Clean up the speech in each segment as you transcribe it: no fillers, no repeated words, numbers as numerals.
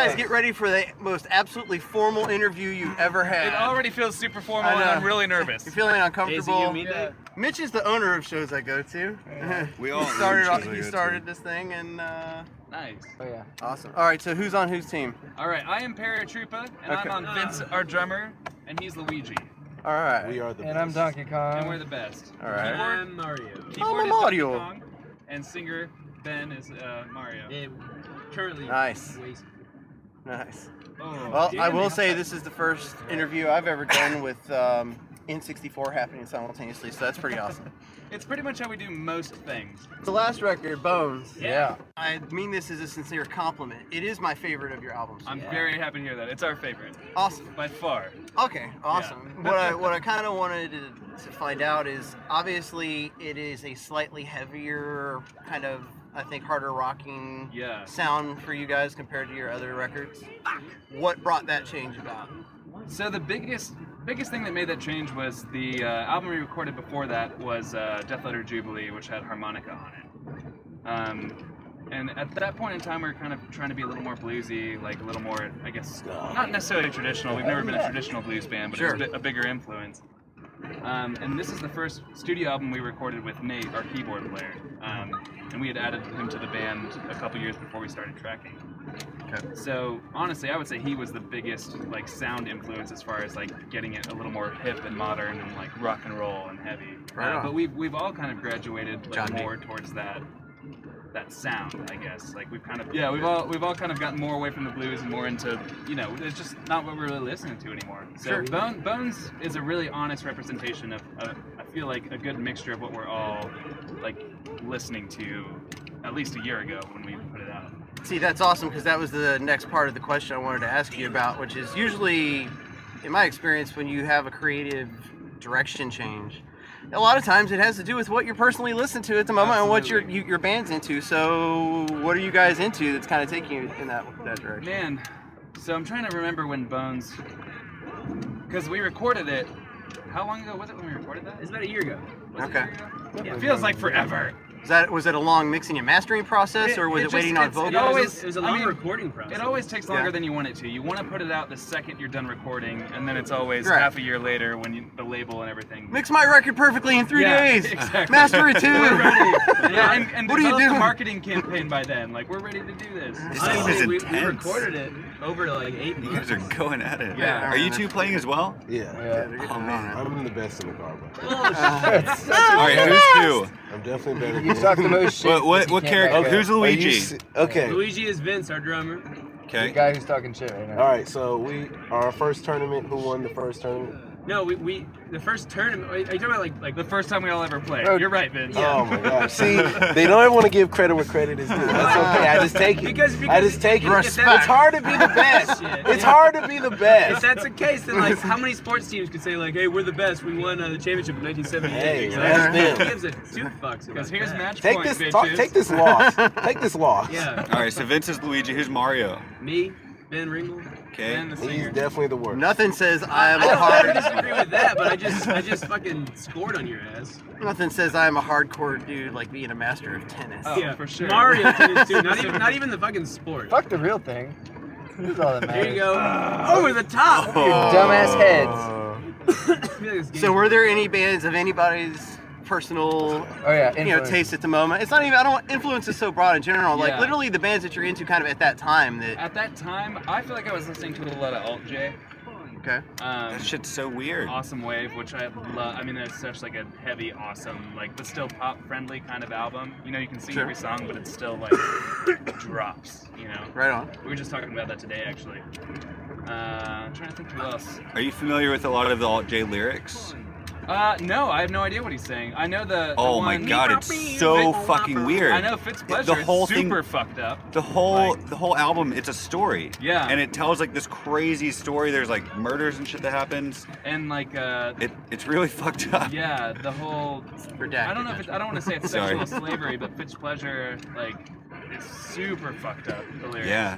guys get ready for the most absolutely formal interview you've ever had. It already feels super formal, and I'm really nervous. You're feeling uncomfortable. Yeah. Mitch is the owner of shows I go to. We all He started this thing, and Nice. Oh yeah. awesome. All right, so who's on whose team? All right, I am Paratroopa, and Okay. I'm on Vince, our drummer, and he's Luigi, All right. We are the And best. I'm Donkey Kong. and we're the best. All right. I'm Mario. Keyboard is Mario. Donkey Kong, and singer Ben is Mario. Currently. Nice. Nice. Oh, Well, I damn will it. say this is the first interview I've ever done with N64 happening simultaneously, so that's pretty awesome. It's pretty much how we do most things. The last record, Bones. Yeah. I mean this as a sincere compliment. It is my favorite of your albums. I'm very happy to hear that. It's our favorite, Awesome. by far. Okay, awesome. What I kind of wanted to find out is obviously it is a slightly heavier kind of, I think, harder rocking Yeah. sound for you guys compared to your other records. What brought that change about? So the biggest thing that made that change was the album we recorded before that was Death Letter Jubilee, which had harmonica on it. And at that point in time, we were kind of trying to be a little more bluesy, like a little more, I guess, not necessarily traditional. We've never been a traditional blues band, but Sure. it's a bigger influence. And this is the first studio album we recorded with Nate, our keyboard player. And we had added him to the band a couple years before we started tracking. Okay. So honestly, I would say he was the biggest like sound influence as far as like getting it a little more hip and modern and like rock and roll and heavy. Right on. But we've all kind of graduated like, John D. more towards that sound, I guess. Like we've all kind of gotten more away from the blues and more into, you know, it's just not what we're really listening to anymore. So Sure. Bones is a really honest representation of I feel like a good mixture of what we're all like listening to at least a year ago when we put it out. See, that's awesome because that was the next part of the question I wanted to ask you about, which is usually, in my experience, when you have a creative direction change, a lot of times it has to do with what you're personally listening to at the moment and what your band's into. So, what are you guys into that's kind of taking you in that direction? Man, so I'm trying to remember when Bones, because we recorded it. How long ago was it when we recorded that? It's about a year ago. Was it a Okay. year ago? It feels like forever. Was it a long mixing and mastering process, or was it just- waiting on it's- vocals? it always- It was a I long mean, recording process. It always takes longer Yeah. than you want it to. You want to put it out the second you're done recording, and then it's always Right. half a year later when the label and everything. Mix my record perfectly in 3 Yeah, days. exactly. Master it too. We're ready. Yeah, and What are you develop the doing? marketing campaign by then. Like we're ready to do this. This game is we intense. recorded it over like 8 You months. guys are going at it. Yeah. Are you two playing as well? Yeah. Oh man. I'm the best in the car, bro. All right, who's who? I'm definitely better than You talk the most shit. What character? Okay. Who's Luigi? Okay. Luigi is Vince, our drummer. The Okay. guy who's talking shit right now. All right. So our first tournament. Who won the first tournament? No, we the first tournament. Are you talking about like The first time we all ever played. Bro, You're right, Vince. Yeah. Oh my gosh. See, they don't ever want to give credit where credit is due. That's okay. I just take it. Because I just take it. Respect. It's hard to be the best. Shit. It's hard to be the If best. that's the case, then like how many sports teams could say like, "Hey, we're the best. We won the championship in 1978." Hey, You know? that's them. Who gives a two fucks? Because about here's that? match Take point, this. bitches. Take this loss. Take this loss. Yeah, All right, so Vince is Luigi. Who's Mario? me, Ben Ringle. Okay. And the He's singer. definitely the worst. Nothing says I am I a don't hard. disagree with that, but I just fucking scored on your ass. Nothing says I am a hardcore dude like being a master of tennis. Oh, for sure. Mario tennis too. Not even the fucking sport. Fuck the real thing. This is all that matters. There you go. Over the top. Dumbass heads. So were there any bands of anybody's personal, Oh yeah, taste at the moment? It's not even. I don't. Influence is so broad in general. Like Yeah. literally the bands that you're into, kind of at that time. That At that time, I feel like I was listening to a lot of Alt J. okay. That shit's so weird. Awesome Wave, which I love. I mean, it's such like a heavy, awesome, like but still pop-friendly kind of album. You know, you can sing Sure. every song, but it's still like drops. You know. Right on. We were just talking about that today, actually. I'm trying to think who else. Are you familiar with a lot of the Alt J lyrics? No, I have no idea what he's saying. I know the Oh my one- god, it's so fucking weird. I know Fitz Pleasure. The whole is super thing- fucked up. The whole album, it's a story. Yeah. And it tells like this crazy story. There's like murders and shit that happens. And like, It's really fucked up. yeah, the whole. Redacted. I don't know if I don't want to say it's Sorry. sexual slavery, but Fitz Pleasure like is super fucked up. The lyrics. Yeah.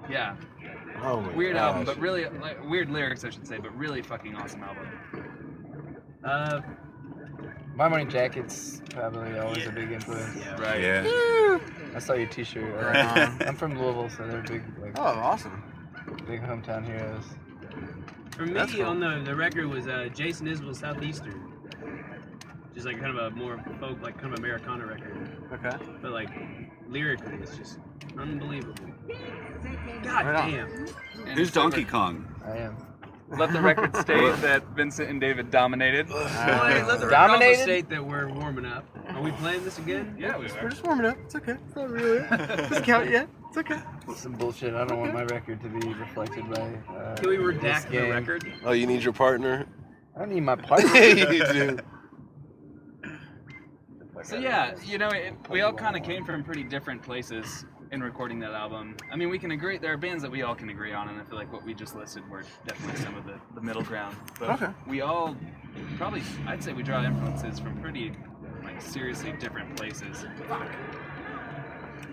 Yeah. Oh my Weird gosh. album, but really weird lyrics, I should say, but really fucking awesome album. My Morning Jacket's probably always a big influence. Right. Yeah. I saw your T-shirt. Right on. I'm from Louisville, so they're big, like, Oh, awesome. big hometown heroes. For me, That's cool. on the record was Jason Isbell Southeastern. Just like kind of a more folk, like kind of Americana record. Okay. But like lyrically, it's just unbelievable. God Right on. damn. And Who's so Donkey Kong? I am. Let the record state that Vincent and David dominated. Well, hey, let the record also Dominated? state that we're warming up. Are we playing this again? Yeah, we We're were. just warming up. It's okay. It's not really. Doesn't count yet. It's okay. Some bullshit. I don't want my record to be reflected by. Can we this redact the game. record? Oh, you need your partner? I don't need my partner. You do. So yeah, you know, we all kind of came from pretty different places in recording that album. I mean, we can agree, there are bands that we all can agree on, and I feel like what we just listed were definitely some of the middle ground. But Okay. we all probably, I'd say we draw influences from pretty, like, seriously different places.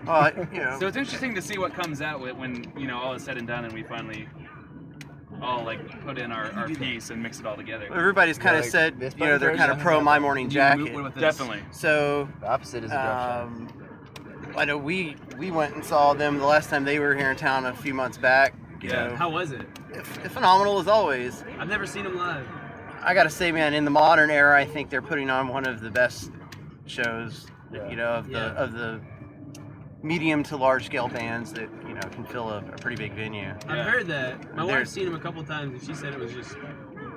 You know. So it's interesting to see what comes out when, you know, all is said and done and we finally all, like, put in our piece and mix it all together. Everybody's kind of Like said, this you know, they're kind of version? pro My Morning What Jacket. with this? Definitely. So, The opposite is a drop I know we went and saw them the last time they were here in town a few months back. You Yeah. know, How was it? phenomenal as always. I've never seen them live. I gotta say, man, in the modern era, I think they're putting on one of the best shows, Yeah. you know, of the medium to large scale bands that you know can fill a pretty big venue. Yeah. I've heard that. My They're- wife's seen them a couple times, and she said it was just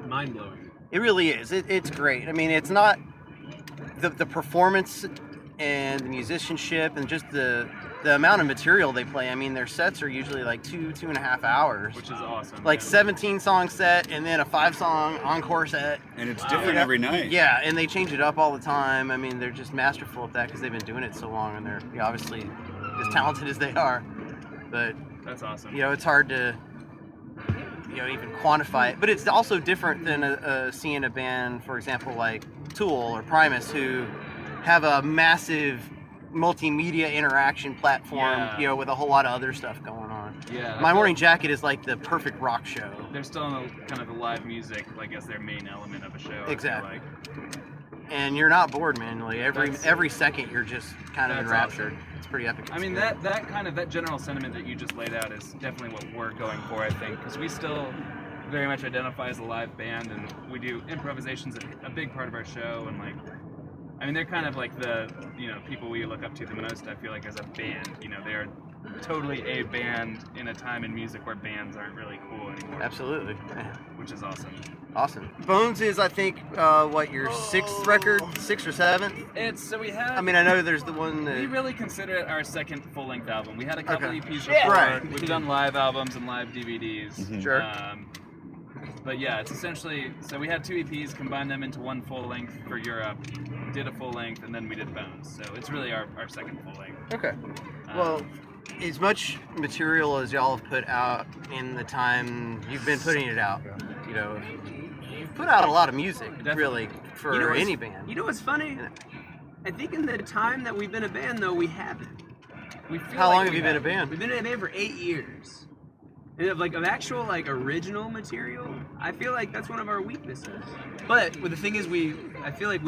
mind blowing. It really is. It's great. I mean, it's not the performance and the musicianship and just the amount of material they play. I mean, their sets are usually like 2.5 hours. Which is awesome. Like yeah. 17 song set and then a 5-song encore set. And it's different every night. Yeah, and they change it up all the time. I mean, they're just masterful at that because they've been doing it so long and they're obviously as talented as they are. But, That's awesome. you know, it's hard to, you know, even quantify it. But it's also different than seeing a band, for example, like Tool or Primus, who have a massive multimedia interaction platform, Yeah. you know, with a whole lot of other stuff going on. Yeah. I My feel Morning Jacket is like the perfect rock show. They're still in kind of the live music, like, as their main element of a show. I feel Exactly. like. And you're not bored, man. Like That's- every second, you're just kind of That's enraptured. It's pretty epic. I mean, experience. that general sentiment that you just laid out is definitely what we're going for, I think, because we still very much identify as a live band, and we do improvisations a big part of our show, and like, I mean, they're kind of like the, you know, people we look up to the most, I feel like, as a band. You know, they are totally a band in a time in music where bands aren't really cool anymore, Absolutely. which is awesome. Awesome. Bones is, I think, what, your 6th record? 6th or 7th? It's, so we have... I mean, I know there's the one We that... really consider it our second full-length album. We had a couple Okay. EPs Yeah. before. Right. We've done live albums and live DVDs. Mhm. Sure. But yeah, it's essentially, so we had 2 EPs, combined them into one full-length for Europe, did a full-length, and then we did Bones. So it's really our second full-length. Okay. Well, as much material as y'all have put out in the time you've been putting it out, you know, you've put out a lot of music, Definitely. really, for You know what's- any band. You know what's funny? I think in the time that we've been a band, though, we haven't. we feel How like long have we you been a band? We've been in a band for 8 years. And of actual like original material, I feel like that's one of our weaknesses. But the thing is, I feel like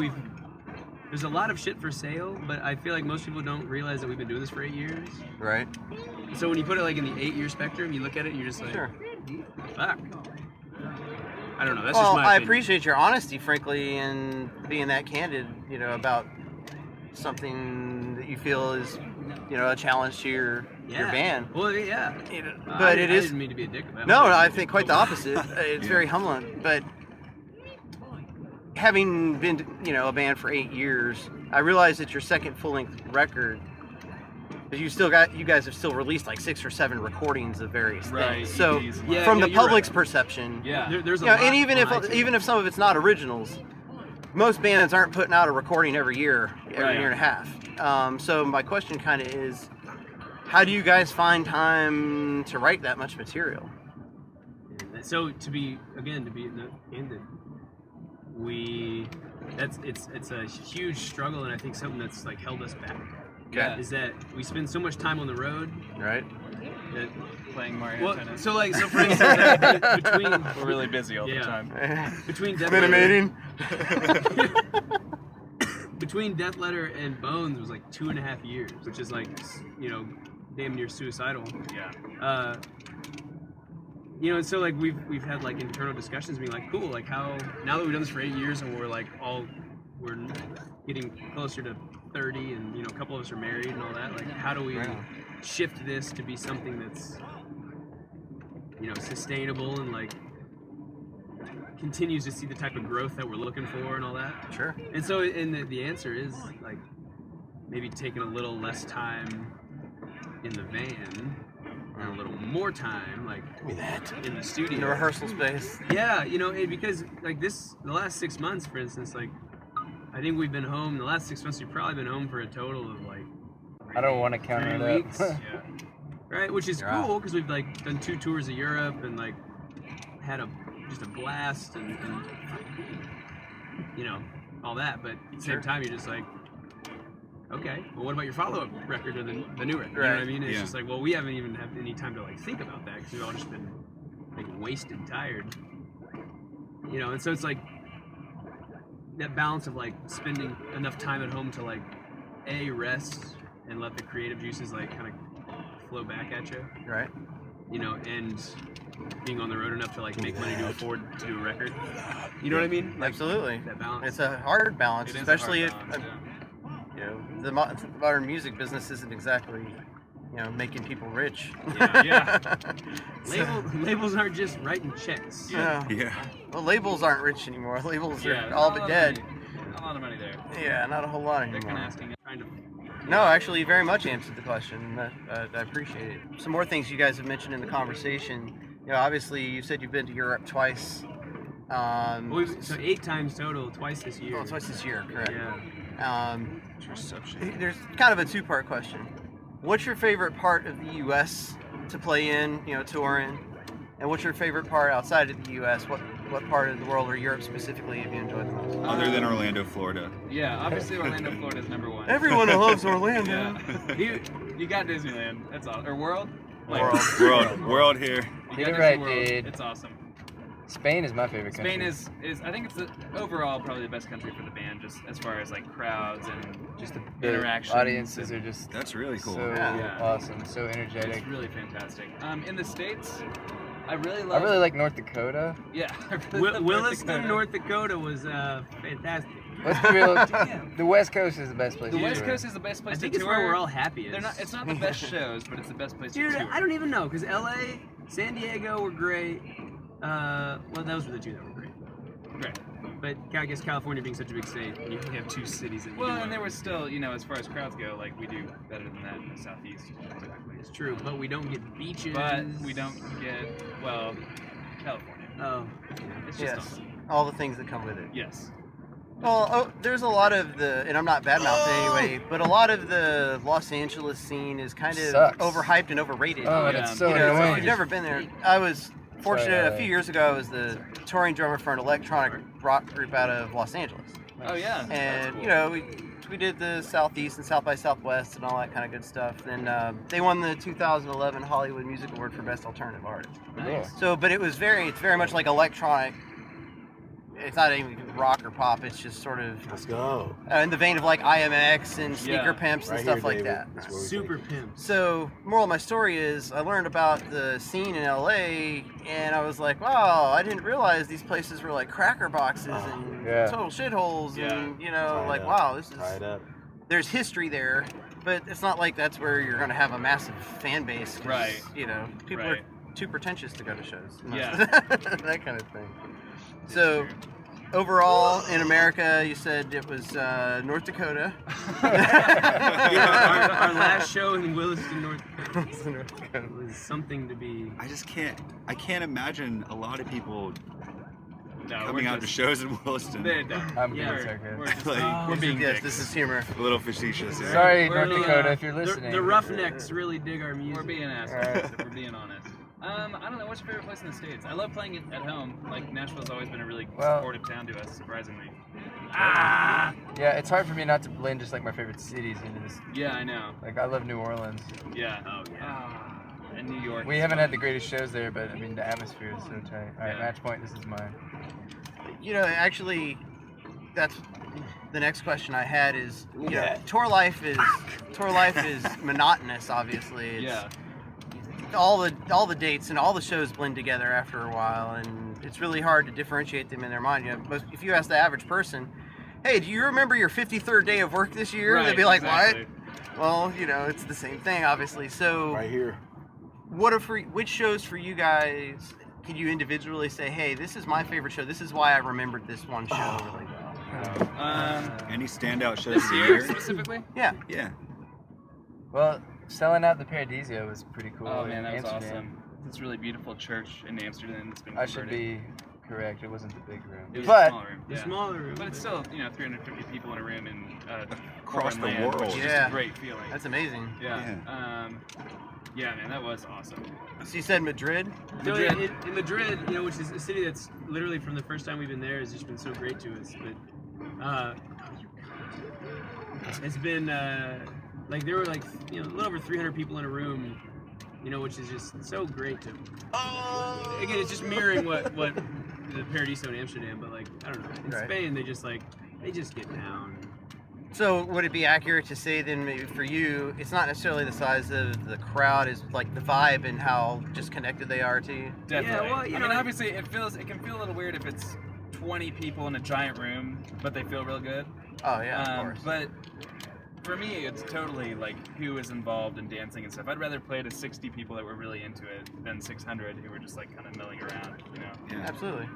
there's a lot of shit for sale, but I feel like most people don't realize that we've been doing this for 8 years. Right? So when you put it like in the 8-year spectrum, you look at it and you're just like, Sure. fuck. I don't know. That's Well, just my I opinion. appreciate your honesty, frankly, and being that candid, you know, about something that you feel is, you know, a challenge to your band. Well, yeah. You know, I but it is. didn't mean to be a dick about it. No, I think quite the opposite. It's very humbling. But having been, you know, a band for 8 years, I realize that your second full-length record, but you guys have still released like 6 or 7 recordings of various Right, things. So EPs and Yeah, from yeah, the you're public's right. perception, Yeah. There's a you know, lot and even on iTunes. if some of it's not originals, most bands aren't putting out a recording every year Right. and a half. So my question kind of is, how do you guys find time to write that much material? So to be candid, it's a huge struggle, and I think something that's like held us back. Yeah. Is that we spend so much time on the road Right? that Playing Mario well, Tennis. so for instance, between We're really busy all the Yeah. time. between It's been a definitely- meeting. between Death Letter and Bones was like 2.5 years, which is like, you know, damn near suicidal. Yeah. You know, and so like we've had like internal discussions, being like, cool, like how now that we've done this for 8 years and we're getting closer to 30, and you know, a couple of us are married and all that. Like, how do we shift this to be something that's, you know, sustainable and like continues to see the type of growth that we're looking for and all that. Sure. And so, the answer is like maybe taking a little less time in the van and a little more time like in the studio. In the rehearsal space. Yeah, you know, because like the last 6 months, for instance, like I think we've been home. The last 6 months, we've probably been home for a total of like I don't want to count 3 it weeks. up. Yeah. Right, which is You're cool because we've like done 2 tours of Europe and like had just a blast and you know, all that. But at the same time, you're just like, okay, well, what about your follow-up record or the new record? You know what I mean? It's just like, well, we haven't even had any time to like think about that because we've all just been like wasted, tired. You know, and so it's like that balance of like spending enough time at home to like rest and let the creative juices like kind of flow back at you. Right. You know, and being on the road enough to like make money to afford to do a record. You know what I mean? Like, Absolutely. that balance. It's a hard balance, It is especially a if hard balance, yeah. you know the modern music business isn't exactly, you know, making people rich. Yeah. Labels aren't just writing checks. Yeah. Yeah. Well, labels aren't rich anymore. Labels Yeah, are all not a but lot of dead. money. Not a lot of money there. Yeah, not a whole lot They're kind of anymore. asking. Trying to No, actually, you very much answered the question. I appreciate it. Some more things you guys have mentioned in the conversation. You know, obviously, you said you've been to Europe twice. so 8 times total, twice this year. Oh, twice this year, correct. Yeah. There's kind of a two-part question. What's your favorite part of the U.S. to play in, you know, tour in? And what's your favorite part outside of the U.S.? What part of the world or Europe specifically have you enjoyed the most? Other than Orlando, Florida. Yeah, obviously Orlando, Florida is number 1. Everyone loves Orlando. Yeah. You got Disneyland. That's all. Or World? World here. You Get got it right, Disney World. dude. It's awesome. Spain is my favorite country. Spain is I think it's overall probably the best country for the band, just as far as like crowds and just the interactions audiences and- are just That's really cool. so Yeah. awesome, so energetic. it's really fantastic. In the States, I really I love. really like North Dakota. Yeah. I really love Williston, North Dakota was fantastic. Let's be real. The West Coast is the best place. The to West tour. Coast is the best place I think to it's tour. where we're all happiest. They're not. It's not the best shows, but it's the best place Dude, to tour. I don't even know because LA, San Diego were great. Well, those were the 2 that were great. Right. But I guess California being such a big state, you have 2 cities that you Well, do and there well. was still, you know, as far as crowds go, like we do better than that in the Southeast. Exactly. It's true, but we don't get beaches. But we don't get California. Oh, It's just Yes. awesome. All the things that come with it. Yes. Well, there's a lot of and I'm not badmouthing anyway, but a lot of the Los Angeles scene is kind of Sucks. overhyped and overrated. Oh, and Yeah. it's so You know, if annoying. you've never been there, I was fortunate. Sorry, A few years ago, I was the touring drummer for an electronic rock group out of Los Angeles, Oh yeah. and That's cool. you know we did the Southeast and South by Southwest and all that kind of good stuff. And they won the 2011 Hollywood Music Award for Best Alternative Artist. Nice. So, but it's very much like electronic. It's not even rock or pop. It's just sort of Let's go. in the vein of like IMX and Sneaker Yeah. Pimps and Right stuff here, like David. that. That's where we super take pimps. So, moral of my story is I learned about the scene in LA and I was like, wow, I didn't realize these places were like cracker boxes and Yeah. total shitholes Yeah. and, you know, Tie it like, up. wow, this is, Tie it up. there's history there, but it's not like that's where you're going to have a massive fan base. 'Cause, Right. You know, people Right. are too pretentious to go to shows. Yeah. That kind of thing. So, overall, in America, you said it was North Dakota. Yeah, our last show in Williston, North Dakota was something to be. I can't imagine a lot of people No, coming we're out to just, shows in Williston. They don't. I'm Yeah. being sarcastic. We're just Like- we're being Yes, dicks. this is humor. A little facetious. Yeah. Sorry, We're North the, Dakota, if you're listening. The Roughnecks really dig our music. We're being assholes. Alright. We're being honest. I don't know. What's your favorite place in the States? I love playing it at home. Like Nashville's always been a really Well- supportive town to us, surprisingly. Yeah, it's hard for me not to blend just like my favorite cities into this. Yeah, I know. Like I love New Orleans. Yeah. Oh yeah. And New York. We haven't had the greatest shows there, but I mean the atmosphere is so tight. All right, Yeah. match point. This is mine. You know, actually, that's the next question I had is, you know, Yeah. tour life is monotonous. Obviously, it's, Yeah. all the dates and all the shows blend together after a while, and it's really hard to differentiate them in their mind. You know, if you ask the average person, "Hey, do you remember your 53rd day of work this year?" They'd be like, exactly. "What?" Well, you know, it's the same thing, obviously. So, Right here. which shows for you guys? Can you individually say, "Hey, this is my favorite show. This is why I remembered this one show really well"? Any standout shows This of the year year? specifically? Yeah. Yeah. Well, selling out the Paradiso was pretty cool. Oh in man, that was Amsterdam. awesome. This really beautiful church in Amsterdam that's been I should converted. be correct. It wasn't the big room. It was a But small room. The Yeah. smaller room. But it's still, 350 people in a room in Across foreign the land, world. which is just Yeah. a great feeling. That's amazing. yeah. Yeah, man, that was awesome. So you said Madrid? So Madrid. in Madrid, you know, which is a city that's literally from the first time we've been there has just been so great to us. But it's been like there were like a little over 300 people in a room, you know, which is just so great to. Again, it's just mirroring what the Paradiso in Amsterdam, but like I don't know, in Right. Spain they just get down. So would it be accurate to say then maybe for you, it's not necessarily the size of the crowd, is like the vibe and how just connected they are to you? Definitely. well, you I know, mean, obviously, it can feel a little weird if it's 20 people in a giant room, but they feel real good. Oh yeah, of course. But for me, it's totally like who is involved in dancing and stuff. I'd rather play to 60 people that were really into it than 600 who were just like kind of milling around, you know. Yeah. Absolutely.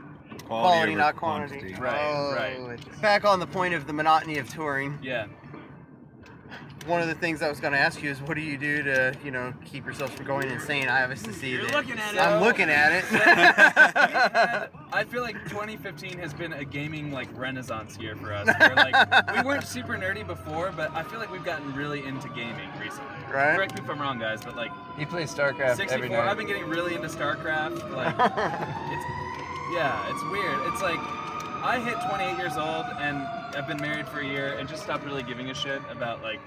Quality, Quality, over not quantity. Right, Oh, right. Back on the point of the monotony of touring, Yeah. one of the things I was going to ask you is what do you do to, keep yourselves from going insane? I obviously see You're that. looking at it. I'm looking at it. I feel like 2015 has been a gaming like renaissance year for us. Where, like, we weren't super nerdy before, but I feel like we've gotten really into gaming recently. Right. Correct me if I'm wrong, guys, but like he plays StarCraft 64. every night. I've been getting really into StarCraft. Like, it's weird. It's like I hit 28 years old and I've been married for a year and just stopped really giving a shit about like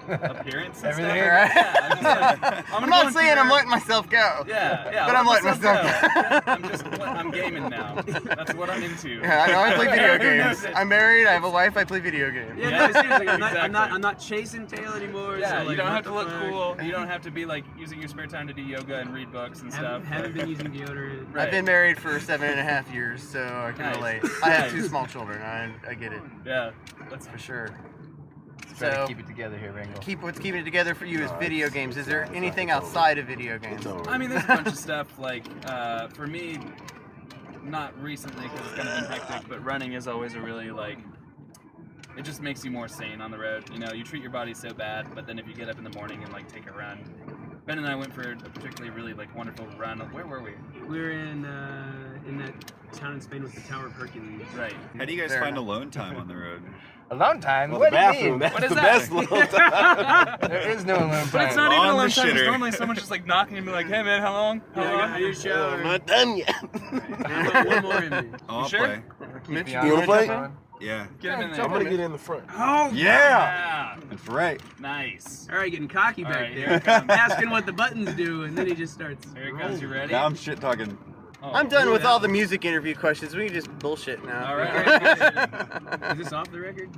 appearance and Everything, stuff. right? Yeah, I'm, just like, I'm gonna not go saying I'm into- letting myself go. Yeah, But I'm let letting myself go. I'm gaming now. That's what I'm into. Yeah, I know. I play video Who knows games. it? I'm married. I have a wife. I play video games. Yeah, Yeah, no, seriously, exactly. I'm not chasing tail anymore. Yeah, so, you like, don't what have to the look fuck? cool. You don't have to be like using your spare time to do yoga and read books and stuff. Haven't Like, been using deodorant. Right. I've been married for 7.5 years, so I can Nice. relate. I have Nice. 2 small children. I get it Yeah, that's for sure. Try to So keep it together here, Ringo. what's keeping it together for you is No, video it's- games. Is there it's anything over. outside of video games? It's over. I mean, there's a bunch of stuff like for me, not recently because it's kind of been hectic, but running is always a really like. It just makes you more sane on the road. You know, you treat your body so bad, but then if you get up in the morning and like take a run. Ben and I went for a particularly really like wonderful run. Where were we? We were in that town in Spain with the Tower of Hercules. Right. How do you guys Fair find enough. alone time on the road? Alone time? Well, What the do you bathroom. mean? That's What is the that? best little time. There is no alone time. But it's not even On a the long time. It's shitter. normally someone's just like knocking and be like, "Hey man, how long? How Yeah, long?" I got shower. I'm not done yet. I've got one more in me. Oh, I'll sure? play. Mitch, You You wanna play? Yeah. Get him in Yeah, there. I'm gonna get in the front. Oh, Yeah! Yeah. That's right. Nice. all right, getting cocky All back right, here there, it comes. asking what the buttons do, and then he just starts. Here it comes. You ready? Now I'm shit talking. Oh. I'm done with Yeah. all the music interview questions. We can just bullshit now. All right. Is this off the record?